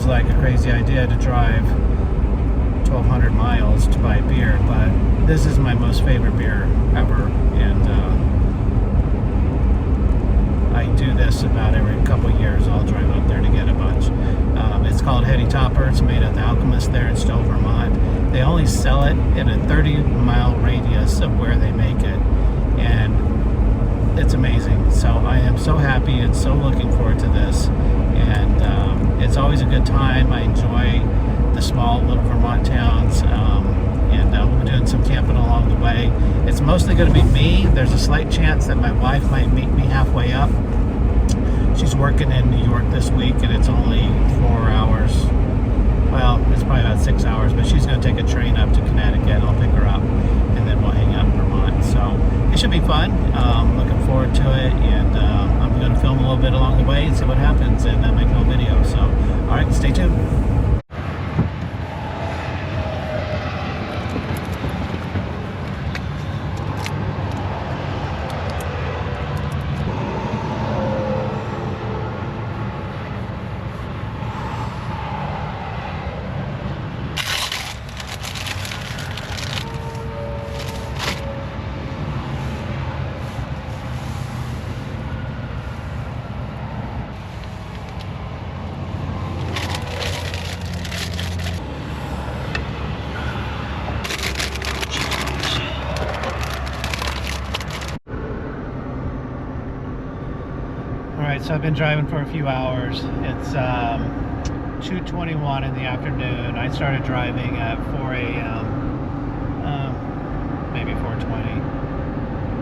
seems like a crazy idea to drive 1,200 miles to buy beer, but this is my most favorite beer ever, and I do this about every couple of years. I'll drive up there to get a bunch. It's called Heady Topper. It's made at the Alchemist there in Stowe Vermont. They only sell it in a 30-mile radius of where they make it, and it's amazing. So I am so happy and so looking forward to this, and it's always a good time. I enjoy the small little Vermont towns, and we're doing some camping along the way. It's mostly going to be me. There's a slight chance that my wife might meet me halfway up. She's working in New York this week, and it's only 4 hours. Well, it's probably about 6 hours, but she's going to take a train up to Connecticut. I'll pick her up, and then we'll hang out in Vermont. So it should be fun. Looking forward to it, and I'm going to film a little bit along the way and see what happens, and make a little video. So, all right, stay tuned. Alright, so I've been driving for a few hours. It's 2:21 in the afternoon. I started driving at 4 a.m., maybe 4:20,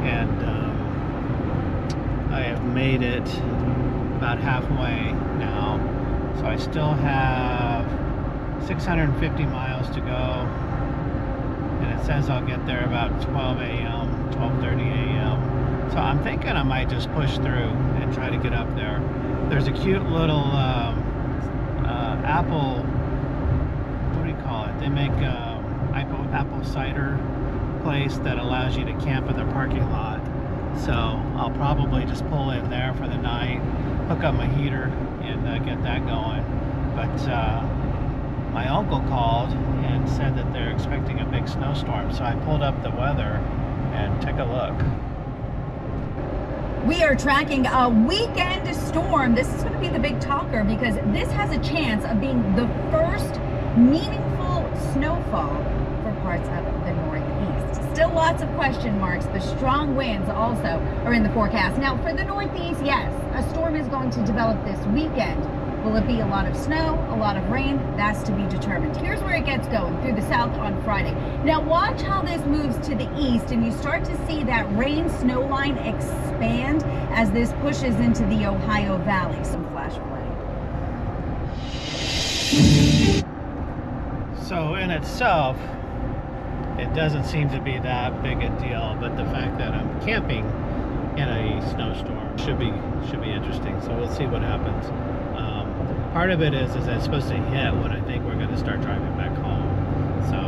and I have made it about halfway now. So I still have 650 miles to go, and it says I'll get there about 12 a.m., 12:30 a.m. So I'm thinking I might just push through and try to get up there. There's a cute little apple, what do you call it? They make apple cider place that allows you to camp in their parking lot. So I'll probably just pull in there for the night, hook up my heater, and get that going. But my uncle called and said that they're expecting a big snowstorm. So I pulled up the weather and took a look. We are tracking a weekend storm. This is going to be the big talker because this has a chance of being the first meaningful snowfall for parts of the Northeast. Still lots of question marks. The strong winds also are in the forecast. Now for the Northeast, yes, a storm is going to develop this weekend. Will it be a lot of snow, a lot of rain? That's to be determined. Here's where it gets going, through the south on Friday. Now watch how this moves to the east, and you start to see that rain-snow line expand as this pushes into the Ohio Valley. Some flash flooding. So in itself, it doesn't seem to be that big a deal, but the fact that I'm camping in a snowstorm should be interesting. So we'll see what happens. Part of it is it's supposed to hit when I think we're going to start driving back home, so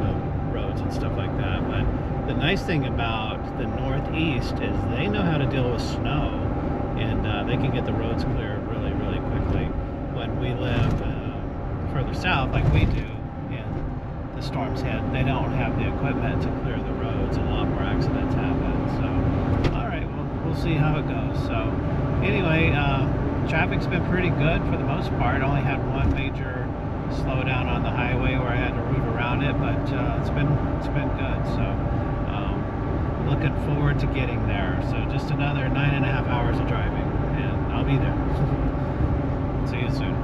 the roads and stuff like that. But the nice thing about the Northeast is they know how to deal with snow, and they can get the roads cleared really, really quickly. When we live further south, like we do, and the storms hit, they don't have the equipment to clear the roads. A lot more accidents happen. So, all right, we'll see how it goes. So, anyway. Traffic's been pretty good for the most part. I only had one major slowdown on the highway where I had to route around it, but it's been good. So looking forward to getting there. So just another 9.5 hours of driving, and I'll be there. See you soon.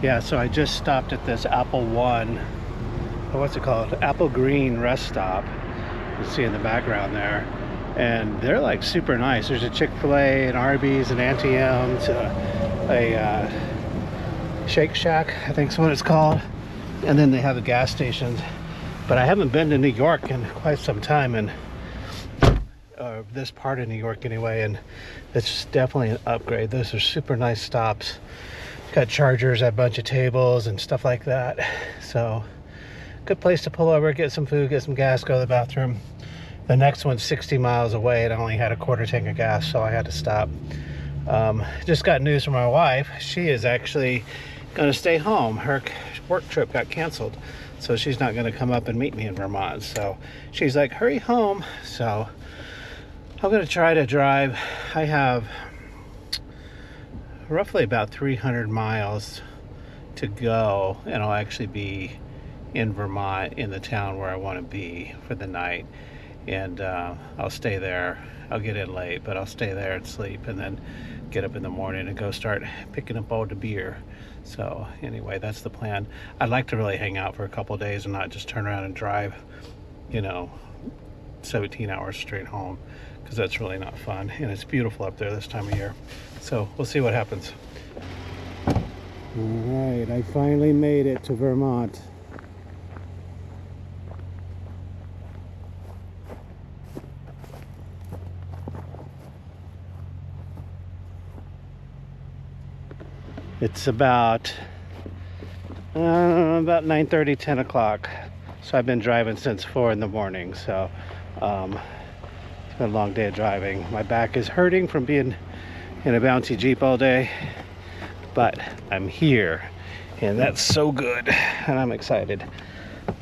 Yeah, so I just stopped at this Apple One. What's it called? Apple Green rest stop. You see in the background there, and they're like super nice. There's a Chick-fil-A and Arby's and Auntie M's, a Shake Shack, I think is what it's called, and then they have the gas stations. But I haven't been to New York in quite some time, and this part of New York anyway, and it's definitely an upgrade. Those are super nice stops. Got chargers at a bunch of tables and stuff like that. So good place to pull over, get some food, get some gas, go to the bathroom. The next one's 60 miles away and I only had a quarter tank of gas, so I had to stop. Just got news from my wife. She is actually going to stay home. Her work trip got canceled, so she's not going to come up and meet me in Vermont. So she's like, hurry home. So I'm going to try to drive. I have roughly about 300 miles to go, and I'll actually be in Vermont, in the town where I want to be for the night. And I'll stay there. I'll get in late, but I'll stay there and sleep, and then get up in the morning and go start picking up all the beer. So anyway, that's the plan. I'd like to really hang out for a couple of days and not just turn around and drive, you know, 17 hours straight home, because that's really not fun. And it's beautiful up there this time of year. So we'll see what happens. All right, I finally made it to Vermont. It's about 9:30, 10 o'clock. So I've been driving since 4 in the morning. So it's been a long day of driving. My back is hurting from being in a bouncy Jeep all day, but I'm here, and that's so good, and I'm excited.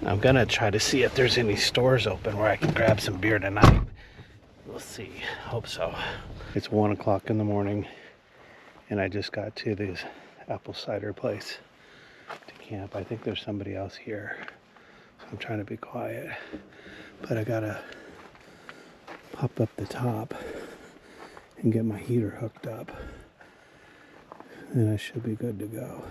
I'm gonna try to see if there's any stores open where I can grab some beer tonight. We'll see. Hope so. It's 1 o'clock in the morning, and I just got to this apple cider place to camp. I think there's somebody else here, so I'm trying to be quiet, but I gotta pop up the top and get my heater hooked up, and I should be good to go.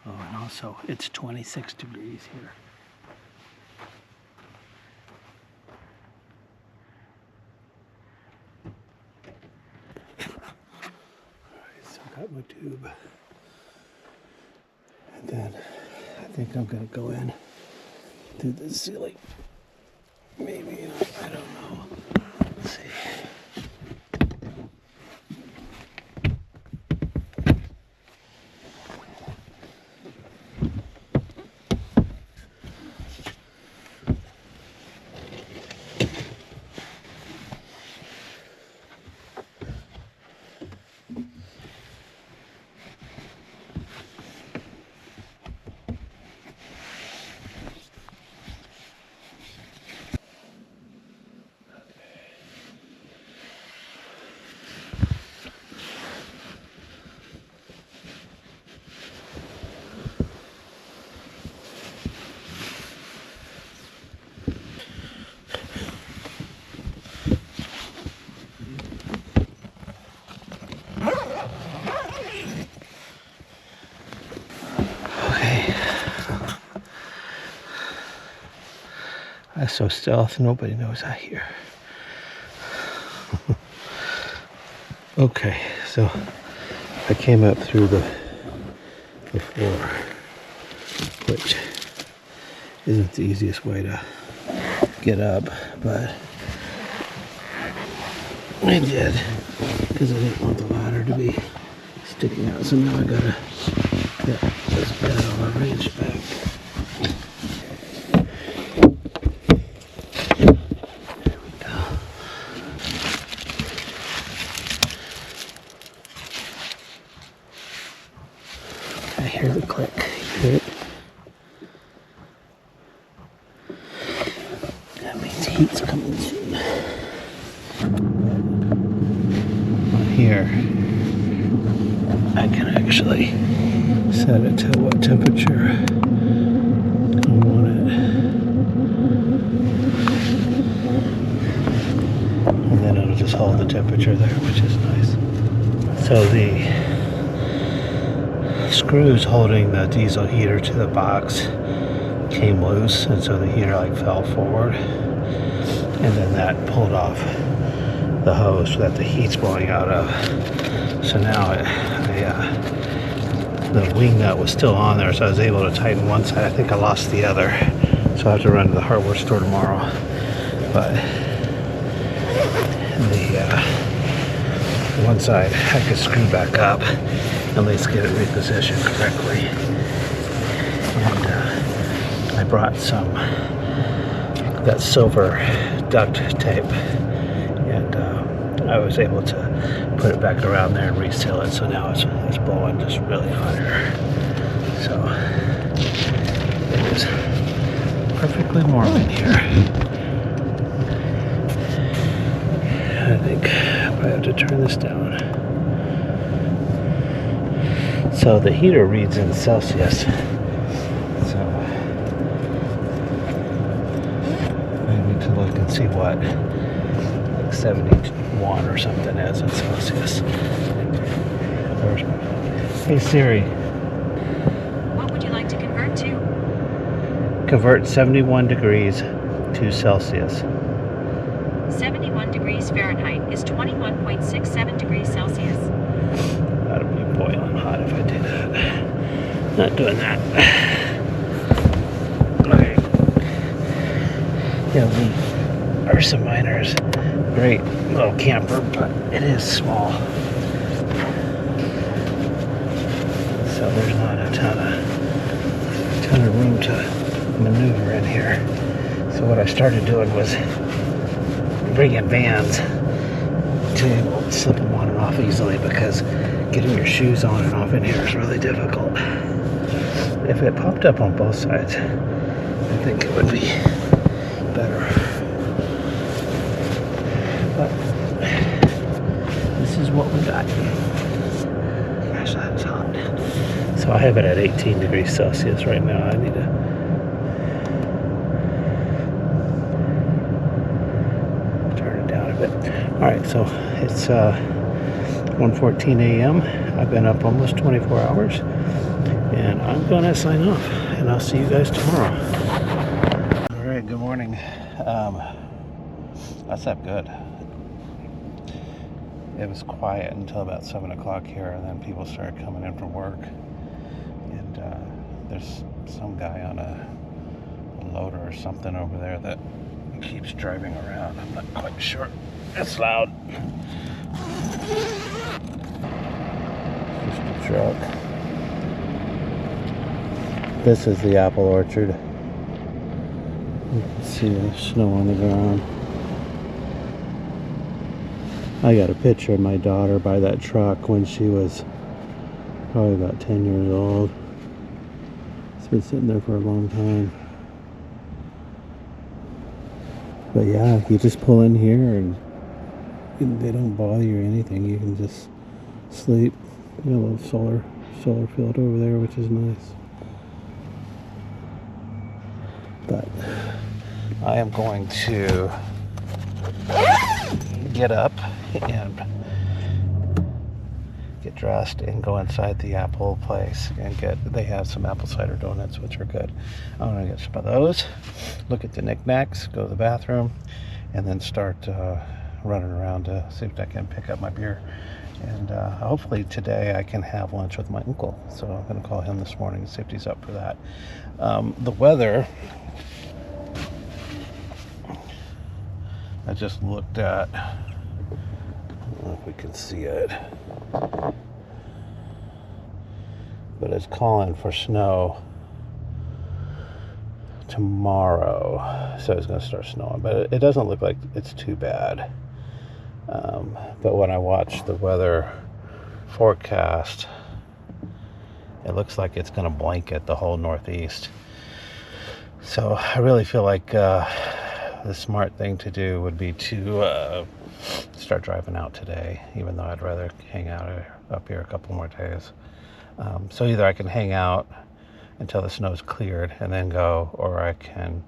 Oh, and also it's 26 degrees here. Alright, so I got my tube. And then I think I'm gonna go in through the ceiling. Maybe, I don't know. Let's see. I'm so stealth, nobody knows I'm here. Okay, so I came up through the floor, which isn't the easiest way to get up, but I did, because I didn't want the ladder to be sticking out. So now I gotta get this bed all arranged back. I hear the click. You hear it? That means heat's coming soon. On here, I can actually set it to what temperature I want it. And then it'll just hold the temperature there, which is nice. So the screws holding the diesel heater to the box came loose, and so the heater like fell forward. and then that pulled off the hose that the heat's blowing out of. So now the wing nut was still on there, so I was able to tighten one side. I think I lost the other, so I have to run to the hardware store tomorrow. But the one side I could screw back up, at least get it repositioned correctly. And I brought that silver duct tape, and I was able to put it back around there and reseal it, so now it's blowing just really hot air. So it is perfectly warm in here. I think I have to turn this down. So the heater reads in Celsius. So I need to look and see what, like 71 or something is in Celsius. Hey Siri. What would you like to convert to? Convert 71 degrees to Celsius. 71 degrees Fahrenheit is 21.67 degrees Celsius. That'll be boiling hot if I do that. Not doing that. Okay. Yeah, the Ursa Minor is a great little camper, but it is small. So there's not a ton of room to maneuver in here. So what I started doing was bringing vans to slip them on and off easily, because getting your shoes on and off in here is really difficult. If it popped up on both sides, I think it would be better. But this is what we got. Gosh, that is hot. So I have it at 18 degrees Celsius right now. I need to turn it down a bit. Alright, so it's 1:14 a.m. I've been up almost 24 hours, and I'm gonna sign off, and I'll see you guys tomorrow. Alright, good morning. I slept good. It was quiet until about 7 o'clock here, and then people started coming in from work, and there's some guy on a loader or something over there that keeps driving around. I'm not quite sure. It's loud. Just a truck. This is the apple orchard. You can see the snow on the ground. I got a picture of my daughter by that truck when she was probably about 10 years old. It's been sitting there for a long time. But yeah, you just pull in here and they don't bother you or anything. You can just sleep. You got a little solar field over there, which is nice. But I am going to get up and get dressed and go inside the apple place and they have some apple cider donuts, which are good. I'm gonna get some of those, look at the knickknacks, go to the bathroom, and then start running around to see if I can pick up my beer. And hopefully today I can have lunch with my uncle. So I'm gonna call him this morning and see if he's up for that. The weather, I just looked at, I don't know if we can see it, but it's calling for snow tomorrow. So it's going to start snowing, but it doesn't look like it's too bad. But when I watch the weather forecast, it looks like it's going to blanket the whole Northeast. So I really feel like the smart thing to do would be to start driving out today, even though I'd rather hang out up here a couple more days. So either I can hang out until the snow's cleared and then go, or I can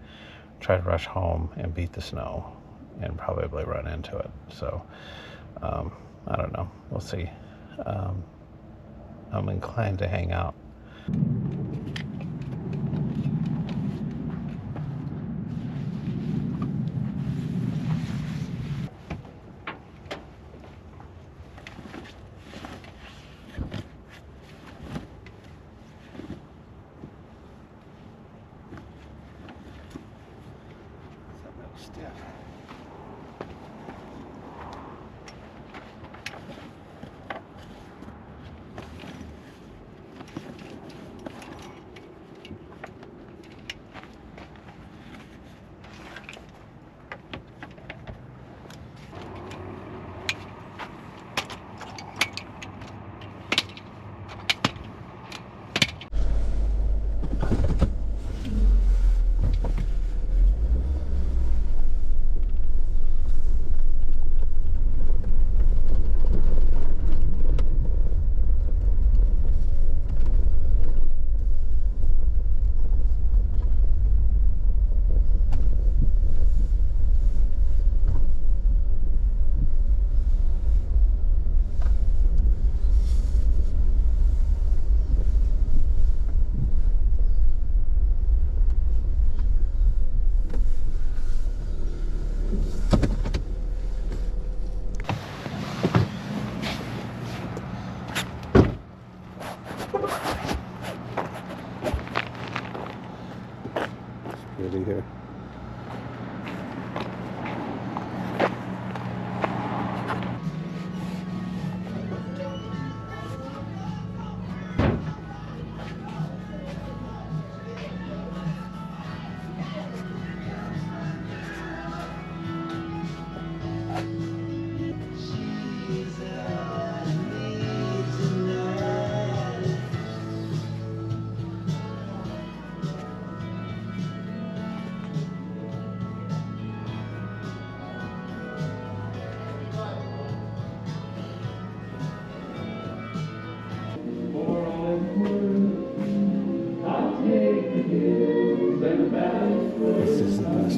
try to rush home and beat the snow and probably run into it. So I don't know, we'll see. I'm inclined to hang out.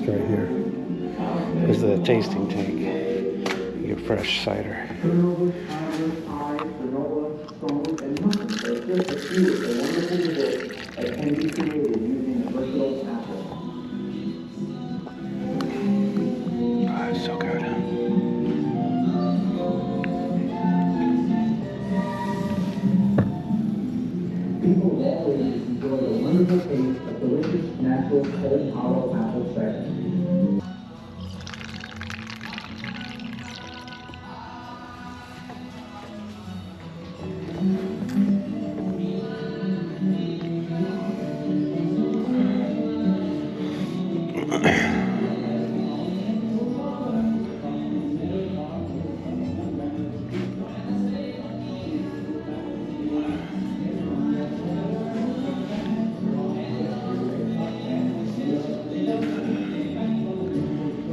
right here is the tasting tank. Your fresh cider. Oh, it's so good. People always enjoy the wonderful taste of delicious, natural, cold hollow apple cider.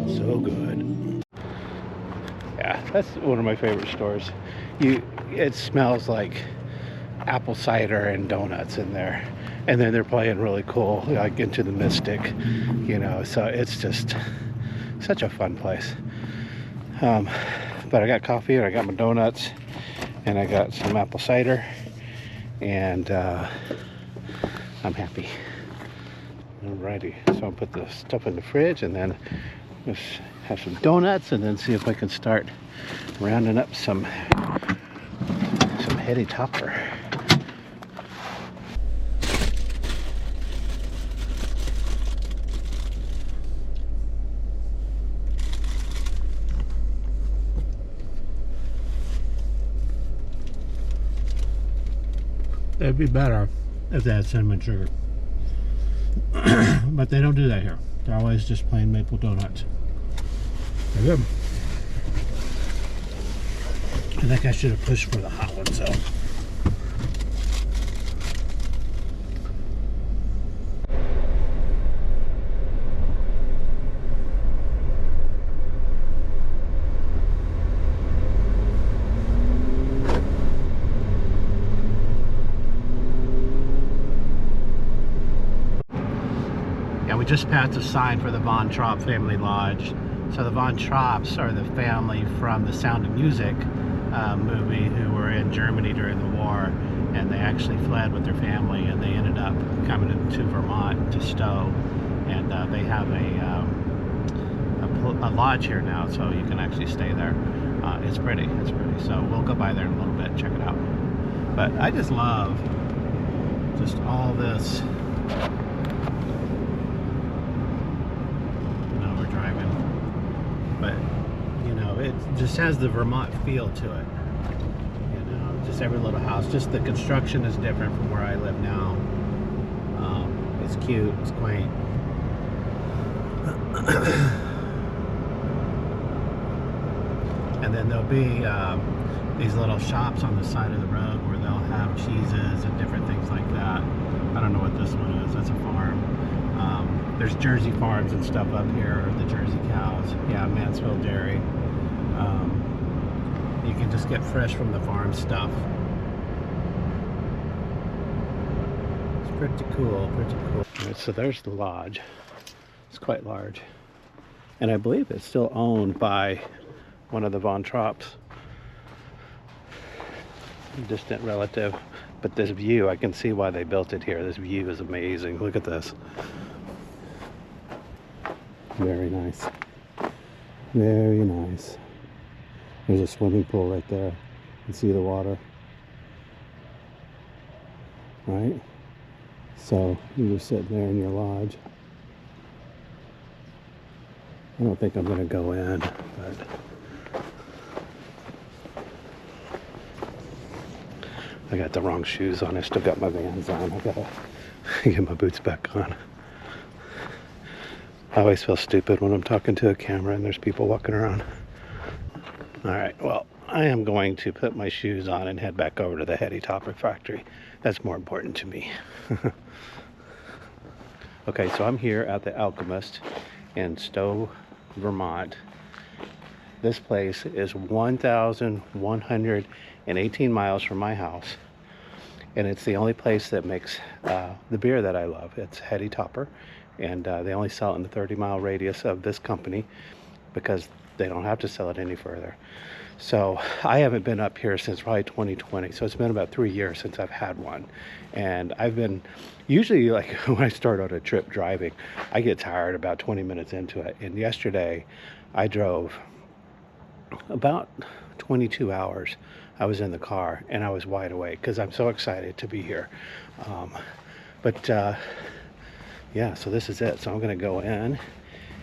So good. Yeah, that's one of my favorite stores. It smells like apple cider and donuts in there, and then they're playing really cool, like Into the Mystic, you know. So it's just such a fun place. But I got coffee, and I got my donuts, and I got some apple cider, and I'm happy. Alrighty, so I'll put the stuff in the fridge, and then just have some donuts, and then see if I can start rounding up some Heady Topper. It'd be better if they had cinnamon sugar. But they don't do that here. They're always just plain maple donuts. They're good. I think I should have pushed for the hot ones though. Yeah, we just passed a sign for the Von Trapp Family Lodge. So the Von Trapps are the family from the Sound of Music movie who were in Germany during the war, and they actually fled with their family, and they ended up coming to Vermont, to Stowe, and they have a lodge here now, so you can actually stay there. It's pretty, so we'll go by there in a little bit and check it out. But I just love just all this. We're driving, but you know, it just has the Vermont feel to it. You know, just every little house, just the construction is different from where I live now. It's cute, it's quaint. And then there'll be these little shops on the side of the road where they'll have cheeses and different things like that. I don't know what this one is. That's a farm. There's Jersey farms and stuff up here, the Jersey cows. Yeah, Mansfield Dairy. You can just get fresh from the farm stuff. It's pretty cool, pretty cool. Right, so there's the lodge. It's quite large. And I believe it's still owned by one of the Von Trapps. Distant relative. But this view, I can see why they built it here. This view is amazing. Look at this. Very nice. Very nice. There's a swimming pool right there. You can see the water. Right? So you're sitting there in your lodge. I don't think I'm going to go in, but I got the wrong shoes on. I still got my Vans on. I gotta get my boots back on. I always feel stupid when I'm talking to a camera and there's people walking around. Alright, well, I am going to put my shoes on and head back over to the Heady Topper factory. That's more important to me. Okay, so I'm here at the Alchemist in Stowe, Vermont. This place is 1,118 miles from my house, and it's the only place that makes the beer that I love. It's Heady Topper, and they only sell it in the 30-mile radius of this company because they don't have to sell it any further. So I haven't been up here since probably 2020. So it's been about 3 years since I've had one. And I've been, usually like when I start on a trip driving, I get tired about 20 minutes into it. And yesterday I drove about 22 hours. I was in the car and I was wide awake because I'm so excited to be here. Yeah, so this is it. So I'm going to go in,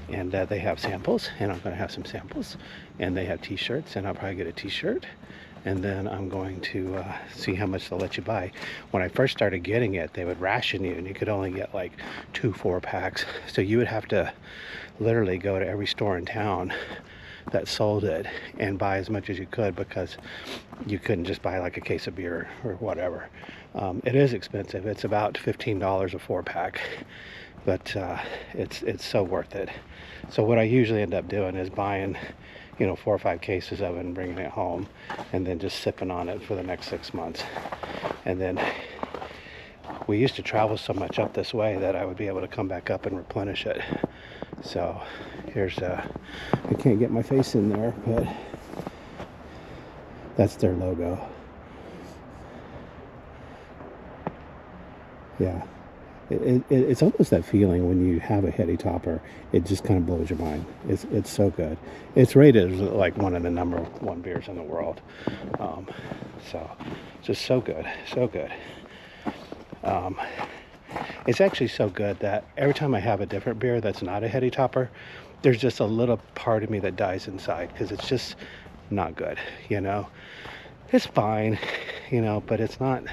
and they have samples, and I'm going to have some samples, and they have t-shirts, and I'll probably get a t-shirt, and then I'm going to see how much they'll let you buy. When I first started getting it, they would ration you, and you could only get like 2 4-packs, so you would have to literally go to every store in town that sold it and buy as much as you could, because you couldn't just buy like a case of beer or whatever. It is expensive. It's about $15 a 4-pack, but it's so worth it. So what I usually end up doing is buying, 4 or 5 cases of it and bringing it home, and then just sipping on it for the next 6 months. And then we used to travel so much up this way that I would be able to come back up and replenish it. So here's I can't get my face in there, but that's their logo. Yeah, it's almost that feeling when you have a Heady Topper. It just kind of blows your mind. It's so good. It's rated as like one of the #1 beers in the world. So just so good, so good. It's actually so good that every time I have a different beer that's not a Heady Topper, there's just a little part of me that dies inside, because it's just not good. It's fine, but it's not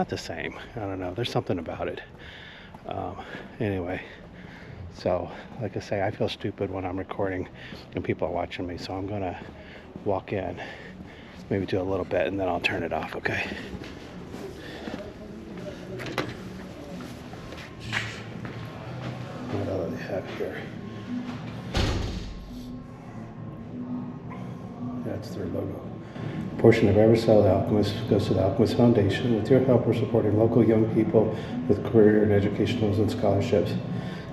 the same. I don't know, there's something about it. Anyway, so like I say, I feel stupid when I'm recording and people are watching me, so I'm gonna walk in, maybe do a little bit, and then I'll turn it off. Okay. What all do they have here? That's their logo. A portion of every sale of The Alchemist goes to The Alchemist Foundation. With your help, we're supporting local young people with career and educationals and scholarships.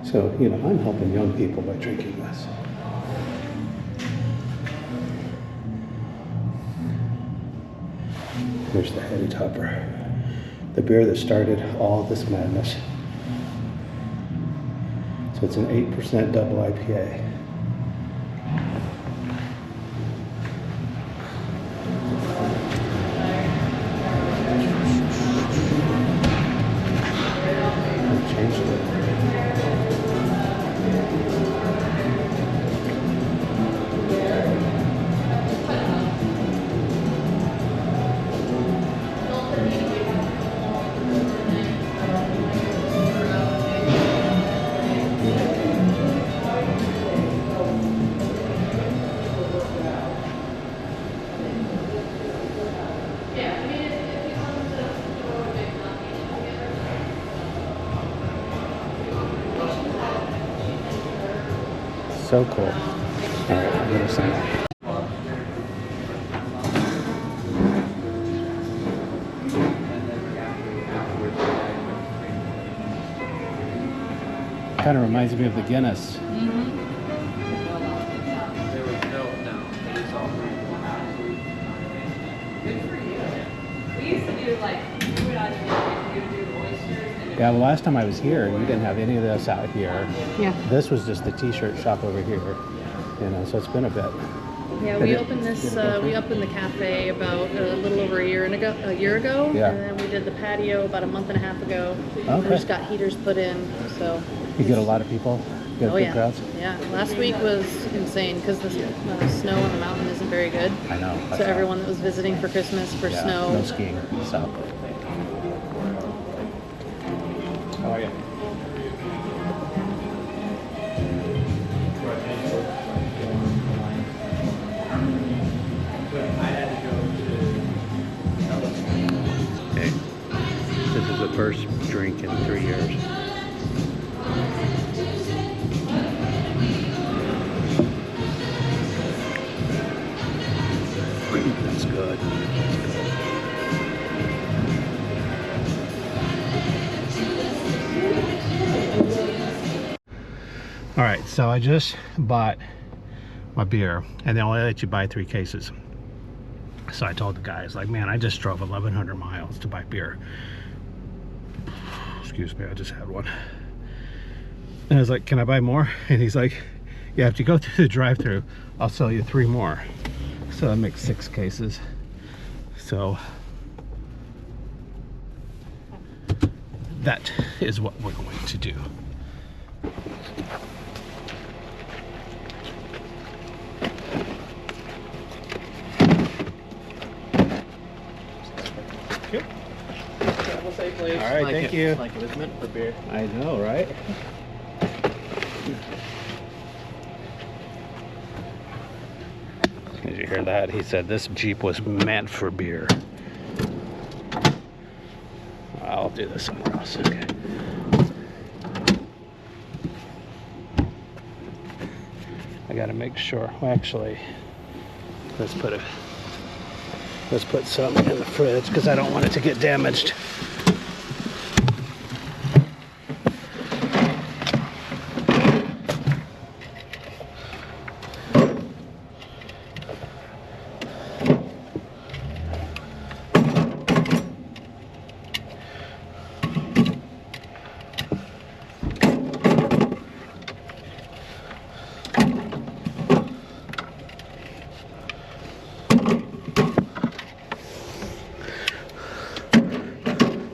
So, I'm helping young people by drinking this. Here's the Heady Topper, the beer that started all this madness. So it's an 8% double IPA. So cool. All right, I'm gonna sign off. Kind of reminds me of the Guinness. Yeah, the last time I was here, you didn't have any of this out here. Yeah. This was just the t-shirt shop over here. So it's been a bit. Yeah, we opened this. We opened the cafe about a little over a year ago. Yeah. And then we did the patio about a month and a half ago. Okay. We just got heaters put in, so. You get a lot of people. Good, Oh good yeah. crowds. Yeah. Last week was insane because the snow on the mountain isn't very good. I know. So everyone that was visiting for Christmas for snow. No skiing. So. How are you? Okay. This is the first drink in 3 years. That's good. That's good. All right, so I just bought my beer, and they only let you buy 3 cases. So I told the guys, like, man, I just drove 1,100 miles to buy beer. Excuse me, I just had one. And I was like, can I buy more? And he's like, yeah, if you go through the drive-thru, I'll sell you 3 more. So that makes 6 cases. So that is what we're going to do. Okay. Travel safely. All right, thank you. Like it was meant for beer. I know, right? Did you hear that? He said this Jeep was meant for beer. I'll do this somewhere else. Okay. I gotta make sure. Well, actually, let's put something in the fridge because I don't want it to get damaged.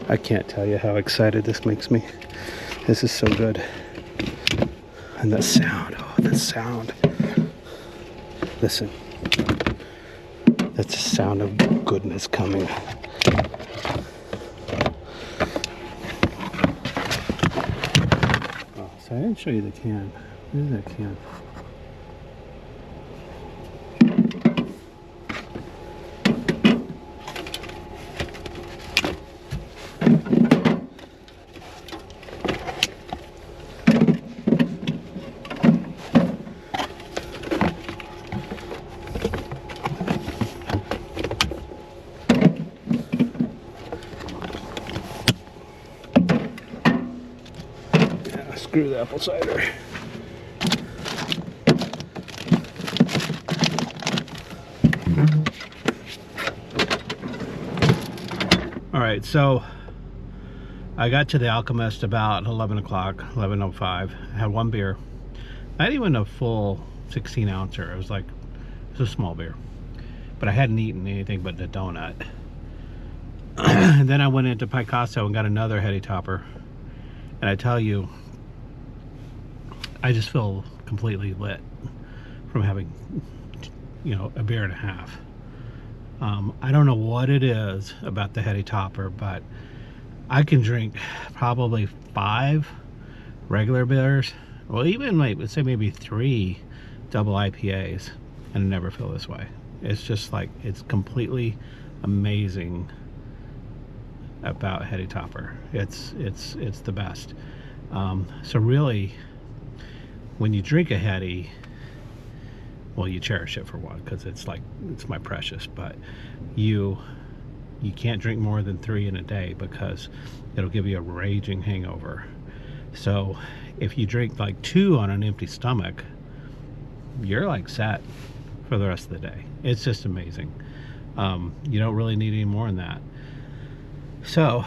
I can't tell you how excited this makes me. This is so good. And that sound, oh, that sound. Listen. That's the sound of goodness coming. Oh, so I didn't show you the can. Where's that can? Screw the apple cider. All right, so I got to the Alchemist about 11 o'clock, 11:05. I had 1 beer. Not even a full 16 ouncer. It was a small beer. But I hadn't eaten anything but the donut. And then I went into Picasso and got another Heady Topper. And I tell you, I just feel completely lit from having, a beer and a half. I don't know what it is about the Heady Topper, but I can drink probably 5 regular beers, well, even let's say maybe 3 double IPAs, and never feel this way. It's just like, it's completely amazing about Heady Topper. It's the best. So really, when you drink a Heady, well, you cherish it for one, because it's my precious, but you can't drink more than 3 in a day because it'll give you a raging hangover. So if you drink 2 on an empty stomach, you're set for the rest of the day. It's just amazing. You don't really need any more than that. So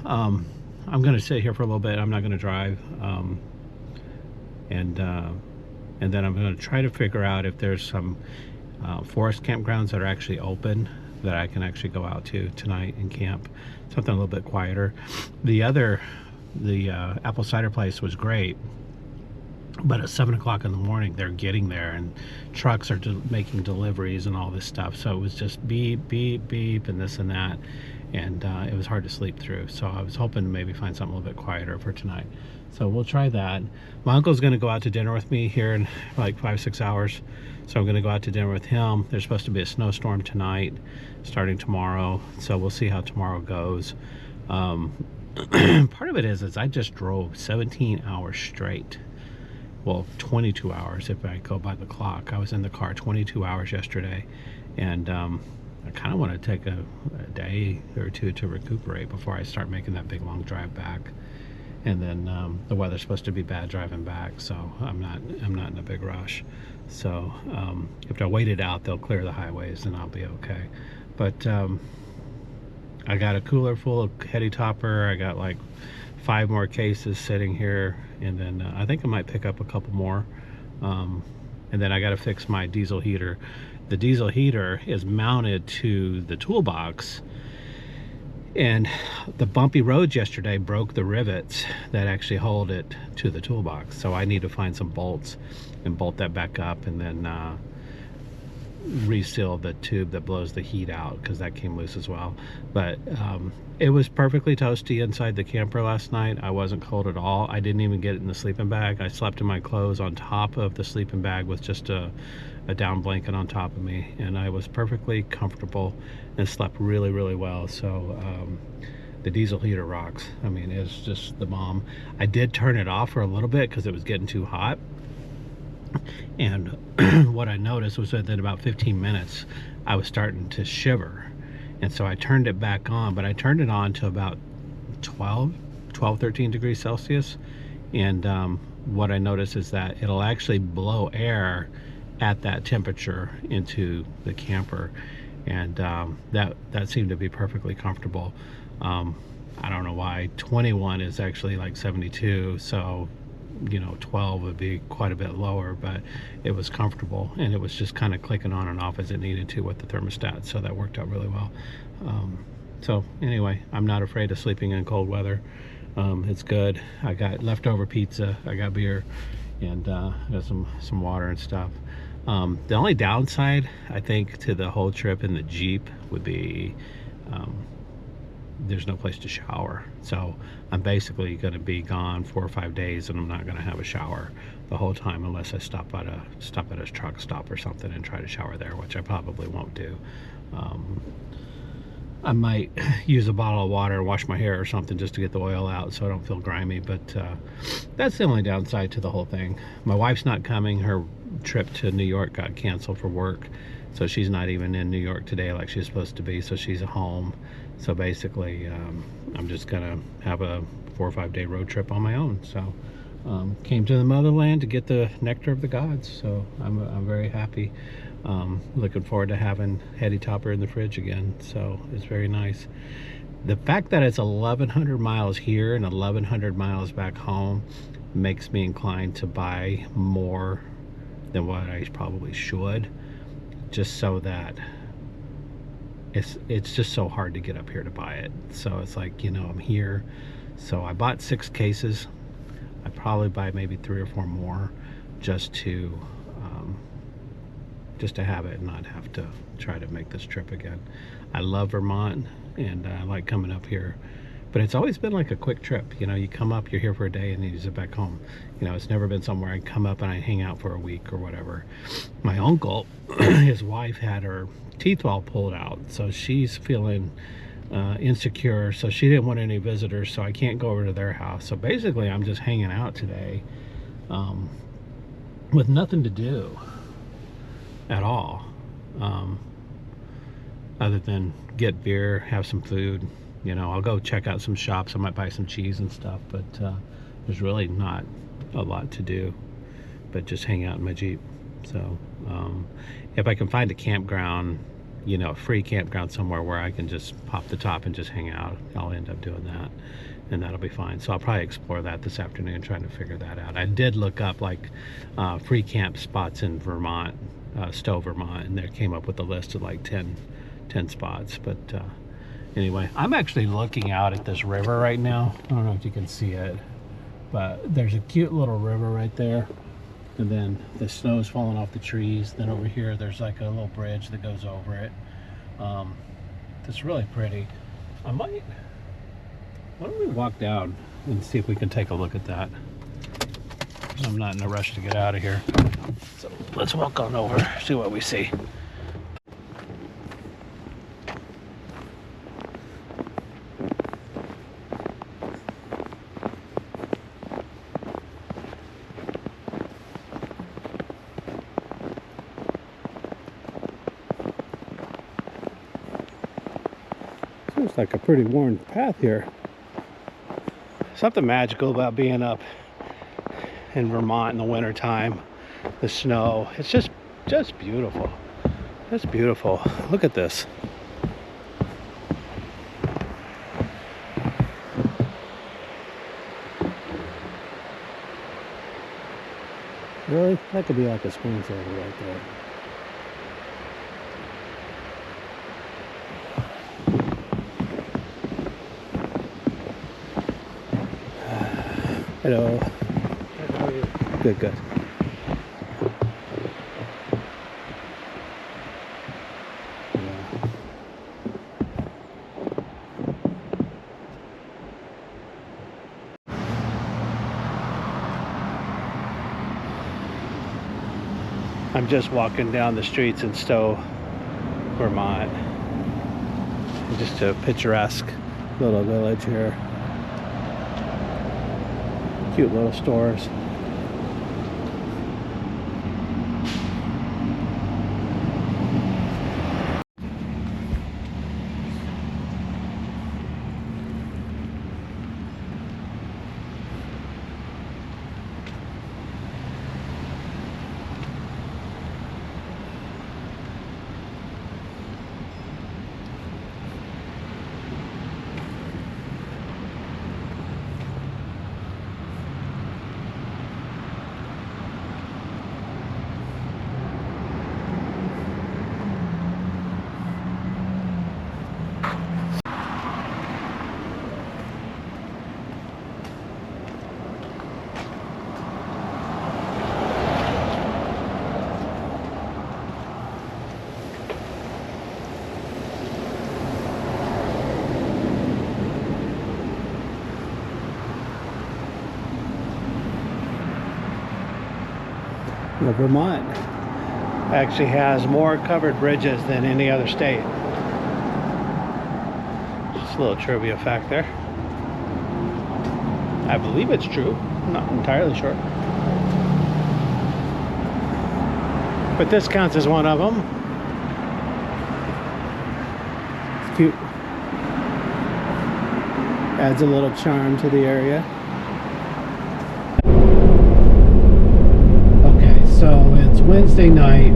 I'm gonna sit here for a little bit. I'm not gonna drive. And then I'm going to try to figure out if there's some forest campgrounds that are actually open that I can actually go out to tonight and camp. Something a little bit quieter. The apple cider place was great, but at 7 o'clock in the morning they're getting there and trucks are making deliveries and all this stuff. So it was just beep, beep, beep, and this and that. And it was hard to sleep through. So I was hoping to maybe find something a little bit quieter for tonight. So we'll try that. My uncle's gonna go out to dinner with me here in 5-6 hours. So I'm gonna go out to dinner with him. There's supposed to be a snowstorm tonight, starting tomorrow. So we'll see how tomorrow goes. Part of it is I just drove 17 hours straight. Well, 22 hours if I go by the clock. I was in the car 22 hours yesterday. And I kind of want to take a day or two to recuperate before I start making that big long drive back. and then the weather's supposed to be bad driving back, so I'm not in a big rush. So if I wait it out, they'll clear the highways and I'll be okay. But I got a cooler full of Heady Topper. I got like 5 more cases sitting here, and then I think I might pick up a couple more. And then I got to fix my diesel heater. The diesel heater is mounted to the toolbox, and the bumpy roads yesterday broke the rivets that actually hold it to the toolbox. So I need to find some bolts and bolt that back up, and then reseal the tube that blows the heat out, because that came loose as well. But it was perfectly toasty inside the camper last night. I wasn't cold at all. I didn't even get it in the sleeping bag. I slept in my clothes on top of the sleeping bag with just a down blanket on top of me, and I was perfectly comfortable and slept really, really well. So the diesel heater rocks. I mean, it's just the bomb. I did turn it off for a little bit because it was getting too hot, and what I noticed was that in about 15 minutes I was starting to shiver, and so I turned it back on. But I turned it on to about 13 degrees Celsius, and what I noticed is that it'll actually blow air at that temperature into the camper, and that seemed to be perfectly comfortable. I don't know why. 21 is actually like 72, so you know, 12 would be quite a bit lower, but it was comfortable, and it was just kind of clicking on and off as it needed to with the thermostat, so that worked out really well. So anyway, I'm not afraid of sleeping in cold weather. It's good. I got leftover pizza, I got beer, and got some water and stuff. The only downside, I think, to the whole trip in the Jeep would be there's no place to shower. So I'm basically going to be gone 4 or 5 days, and I'm not going to have a shower the whole time unless I stop at a truck stop or something and try to shower there, which I probably won't do. I might use a bottle of water and wash my hair or something just to get the oil out so I don't feel grimy, but that's the only downside to the whole thing. My wife's not coming. Her trip to New York got canceled for work, so she's not even in New York today like she's supposed to be, so she's at home. So basically I'm just gonna have a 4 or 5 day road trip on my own. So came to the motherland to get the nectar of the gods, so I'm very happy. Looking forward to having Heady Topper in the fridge again, so it's very nice. The fact that it's 1,100 miles here and 1,100 miles back home makes me inclined to buy more than what I probably should, just so that it's just so hard to get up here to buy it. So it's like, you know, I'm here, so I bought 6 cases. I'd probably buy maybe 3 or 4 more just to have it and not have to try to make this trip again. I love Vermont, and I like coming up here, but it's always been like a quick trip. You know, you come up, you're here for a day, and then you zip back home. You know, it's never been somewhere I come up and I hang out for a week or whatever. My uncle, his wife had her teeth all pulled out, so she's feeling insecure, so she didn't want any visitors, so I can't go over to their house. So basically I'm just hanging out today with nothing to do at all, other than get beer, have some food. You know, I'll go check out some shops. I might buy some cheese and stuff, but there's really not a lot to do but just hang out in my Jeep. So if I can find a campground, you know, a free campground somewhere where I can just pop the top and just hang out, I'll end up doing that, and that'll be fine. So I'll probably explore that this afternoon, trying to figure that out. I did look up like free camp spots in Vermont, Stowe, Vermont, and there came up with a list of like 10 spots. But anyway, I'm actually looking out at this river right now. I don't know if you can see it, but there's a cute little river right there, and then the snow's falling off the trees. Then over here there's like a little bridge that goes over it. It's really pretty. Why don't we walk down and see if we can take a look at that? I'm not in a rush to get out of here, so let's walk on over, see what we see. Looks like a pretty worn path here. Something magical about being up in Vermont in the wintertime. The snow, it's just beautiful. Just beautiful. Look at this. Really? That could be like a screensaver right there. Hello. How are you? Good, good. I'm just walking down the streets in Stowe, Vermont. Just a picturesque little village here. Cute little stores. Now, Vermont actually has more covered bridges than any other state. Just a little trivia fact there. I believe it's true. I'm not entirely sure. But this counts as one of them. It's cute. Adds a little charm to the area. So it's Wednesday night,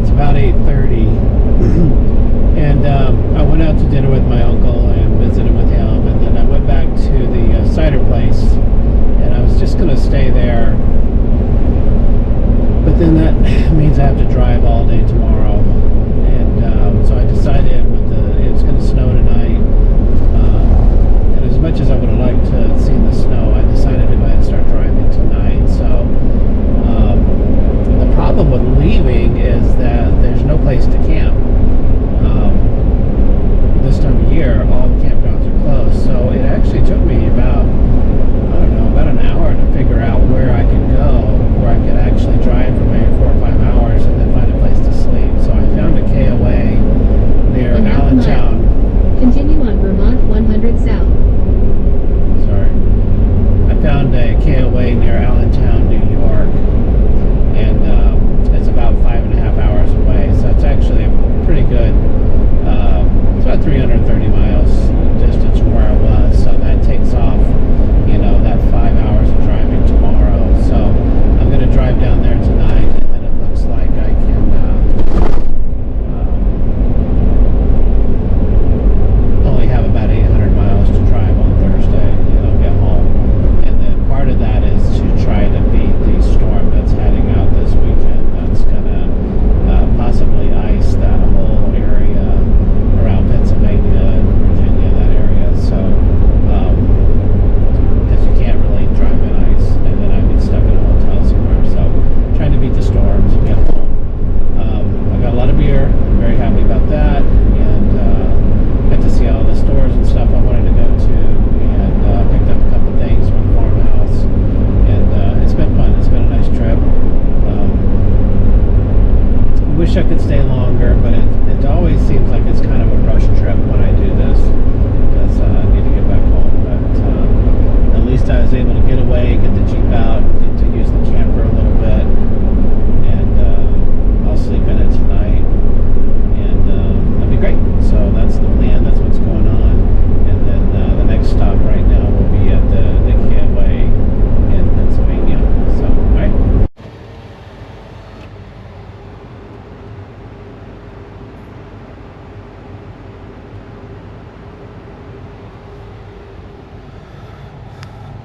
it's about 8:30, and I went out to dinner with my uncle and visited with him, and then I went back to the cider place, and I was just going to stay there, but then that means I have to drive all day tomorrow, and so I decided it was going to snow tonight, and as much as I would have liked to have seen the snow, I decided to go ahead and start driving tonight. So the problem with leaving is that there's no place to camp.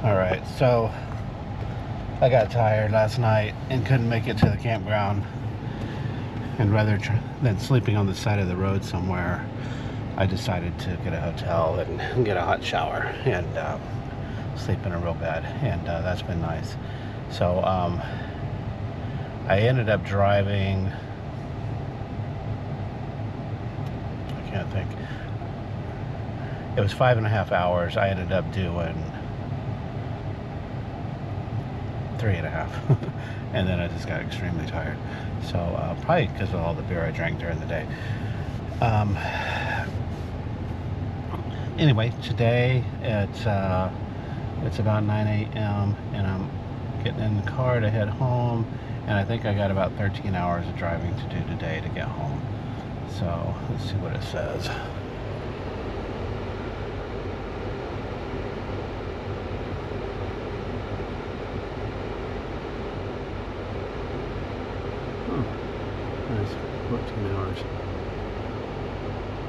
All right, so I got tired last night and couldn't make it to the campground. And rather than sleeping on the side of the road somewhere, I decided to get a hotel and get a hot shower and sleep in a real bed, and that's been nice. So I ended up driving, I can't think, it was 5.5 hours. I ended up doing 3.5 and then I just got extremely tired. So probably because of all the beer I drank during the day. Anyway, today it's about 9 a.m. and I'm getting in the car to head home, and I think I got about 13 hours of driving to do today to get home. So let's see what it says. Nice, 14 hours.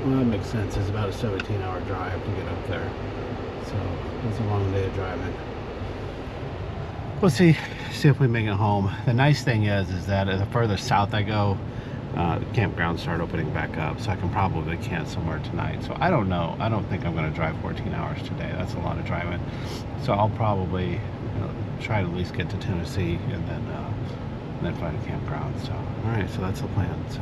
Well, that makes sense. It's about a 17-hour drive to get up there. So it's a long day of driving. We'll see if we make it home. The nice thing is that the further south I go, campgrounds start opening back up, so I can probably camp somewhere tonight. So I don't know. I don't think I'm going to drive 14 hours today. That's a lot of driving. So I'll probably try to at least get to Tennessee and then find a campground. So all right, so that's the plan. So.